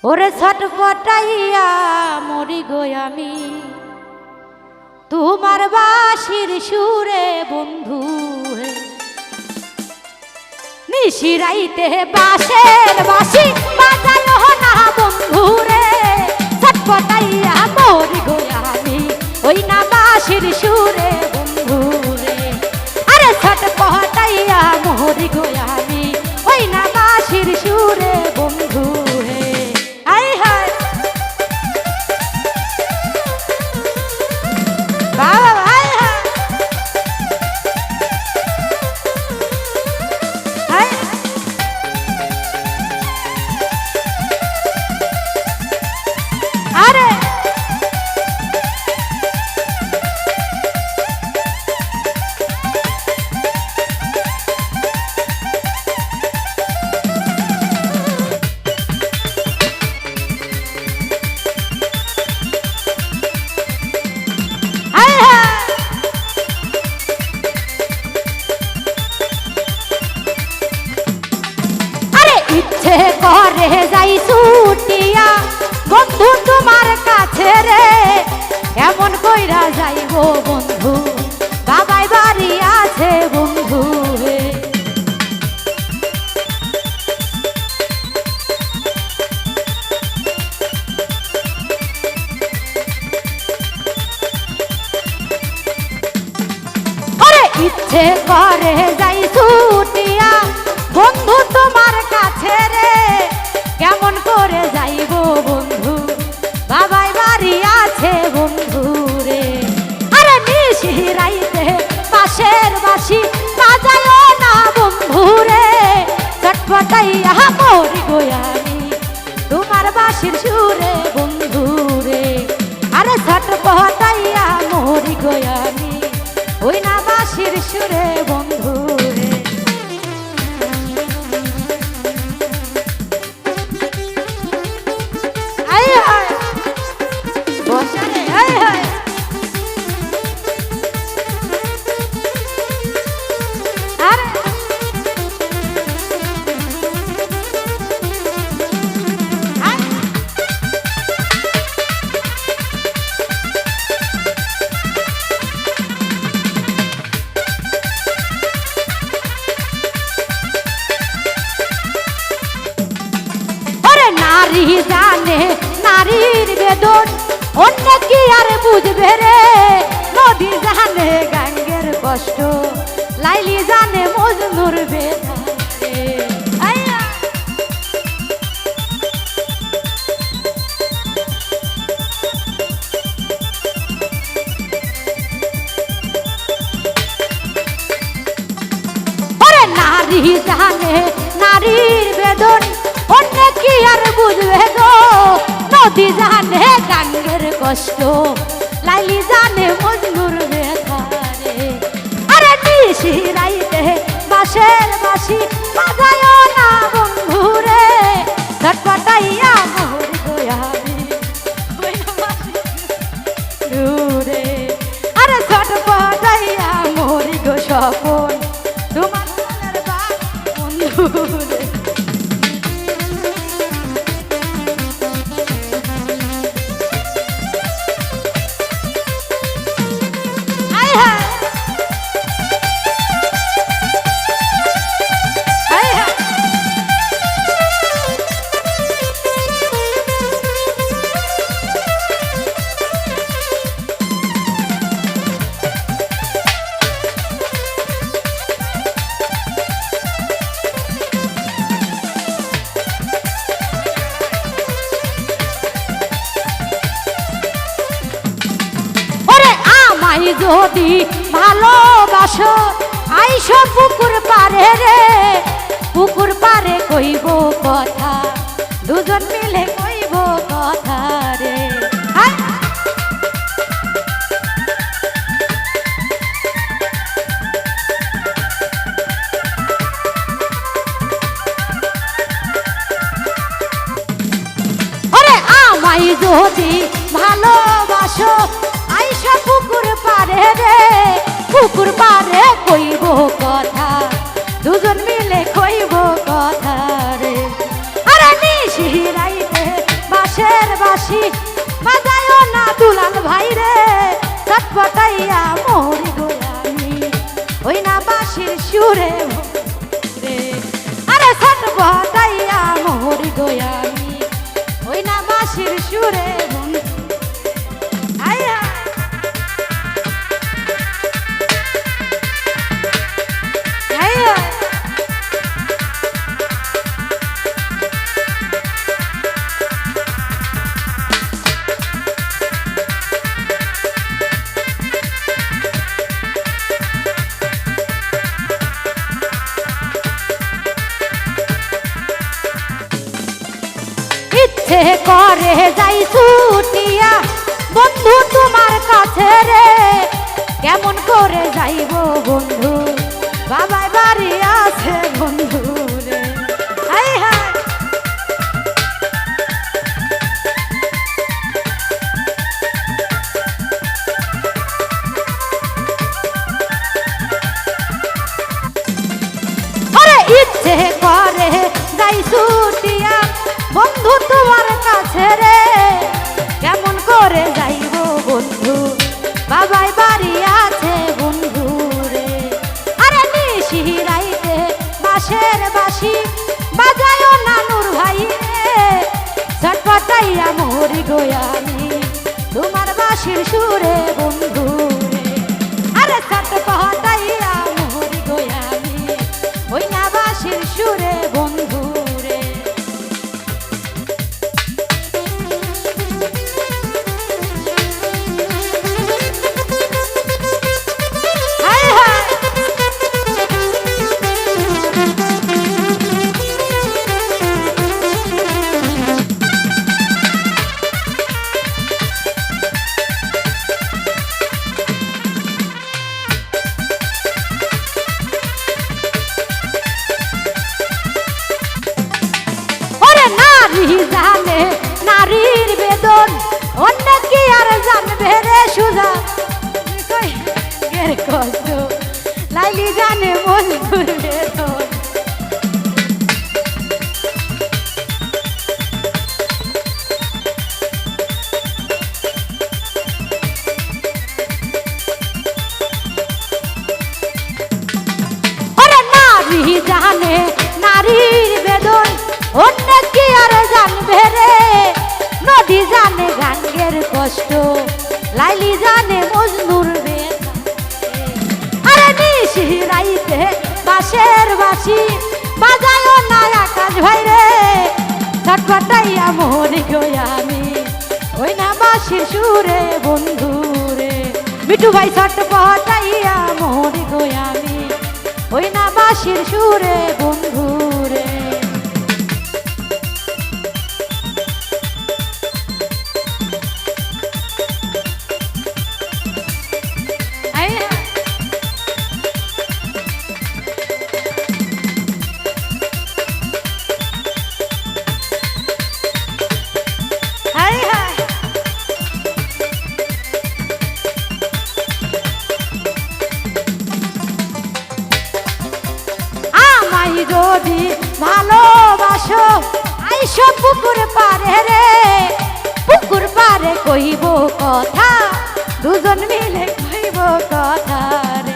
ওরে ছটপটাইয়া মরি গো আমি তোমার বাঁশির সুরে বন্ধু নিশিরাইতে বাঁশের বাঁশি বাজায় না বন্ধু রে ছটপটাইয়া মরি গো আমি ওই না বাঁশির সুরে বন্ধু রে আরে ছটপটাইয়া মরি গো আমি ওই না বাঁশির সুরে বন্ধু রে আয় হায় বাবা আয় হায় আয় আরে ইচ্ছে করে যাই ছুটিয়া বন্ধু তোমার কাছে রে এমন কইরা যাইব বন্ধু বাবাই বাড়ি আছে বন্ধু রে ইচ্ছে করে যাই ছুটিয়া বন্ধু তোমার কাছে রে কেমন করে যাইব বন্ধু বাবাই বাড়ি আছে বন্ধু রে আরে নিশিরাইতে পাশের বাঁশি বাজায় না বন্ধু রে ছটপটাইয়া মরি গো আমি তোমার বাঁশির সুরে বন্ধু রে আরে ছটপটাইয়া মরি গো আমি ওই না বাঁশির সুরে বন্ধু রে আয় হায় বসা রে আয় হায় আরে নারী জানে নারীর বেদন অন্য কি আর বুঝবে রে নদী জানে গাঙ্গের কষ্ট লাইলি জানে মজনুর বেদনা নারী জানে নারীর বেদন অন্য কি আর বুঝবে গো নদী জানে গাঙ্গের কষ্ট লাইলি জানে মজনুর ব্যথা রে আরে নিশিরাইতে বাঁশের বাঁশি বাজায় না বন্ধু রে ছটপটাইয়া মরি গো আমি ওই না বাঁশির রে আরে ছটপটাইয়া মরি গো স্বপন তোমার মনের বন্ধু রে যদি ভালোবাসো আইসো পুকুর পারে রে পুকুর পারে কইব কথা দুজন মিলে কইব কথা রে ওরে আমায় যদি ভালোবাসো আইসা পুকুর পারে রে পুকুর পারে কইব কথা দুজন মিলে কইব কথা রে আরে নিশিরাইতে বাঁশি বাজায়ও না দুলাল ভাই রে ছটপটাইয়া মরি গো আমি ওই না বাঁশির সুরে রে আরে ছটপটাইয়া মরি গো আমি ওই না বাঁশির সুরে আয়া আয়া ইচ্ছে করে যাই ছুটিয়া বন্ধু তোমার কাছে রে কেমন করে যাইব বন্ধু বাবাই বাড়ি আছে বন্ধু রে হাই হাই আরে ইচ্ছে করে যাই ছুটিয়া বন্ধু তোমার কাছে রে কেমন করে যাইব বন্ধু বাবাই বাড়ি আছে বন্ধু রে আরে নিশিরাইতে বাঁশের বাঁশি বাজায়ও নানুর ভাই রে ছটপটাইয়া মরি গো আমি তোমার বাঁশির সুরে বন্ধু রে আরে ছটপটাইয়া মরি গো আমি ওই না বাঁশির সুরে বন্ধু রে জানে নারীর বেদন অন্য কি আর জানবে রে সুজা কষ্ট লাইলি জানে মজদুর বেদন ওরে নারী জানে নারীর বেদন অন্য কি আর জানবে রে নদী জানে গাঙ্গের কষ্ট লাইলি জানে মজনুর বেদনা আরে নিশিরাইতে বাঁশের বাঁশি বাজায়ও না আকাশ ভাই রে ছটপটাইয়া মরি গো আমি ওই না বাঁশির সুরে বন্ধু রে মিঠু ভাই ছটপটাইয়া মরি গো আমি ওই না বাঁশির সুরে বন্ধু রে যদি ভালোবাসো আইসো পুকুর পারে রে পুকুর পারে কইব কথা দুজন মিলে কইব কথা রে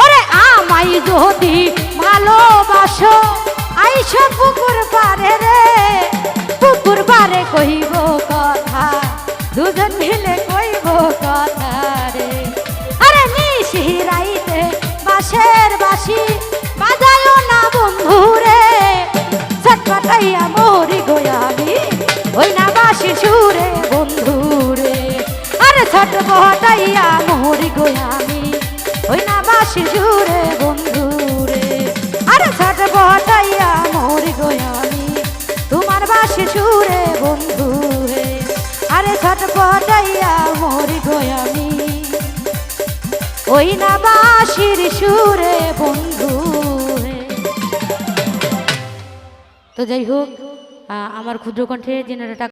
ওরে আমায় যদি ভালোবাসো আইসো পুকুর পারে রে পুকুর পারে কইব কথা দুজন মিলে কইব কথা রে আরে নিশিরাইতে বাঁশের বাঁশি বাজায়ও না বন্ধু রে ছটপটাইয়া মরি গো আমি ওই না বাঁশির সুরে বন্ধু রে আরে ছটপটাইয়া মরি গো আমি ওই না বাঁশির সুরে বন্ধু রে আরে ছটপটাইয়া মরি গো আমি তোমার বাঁশির সুরে বন্ধু রে আরে ছটপটাইয়া মরি গো আমি ওই না বাঁশির সুরে বন্ধু রে। তো যাই হোক আমার ক্ষুদ্র কণ্ঠে জেনারেটা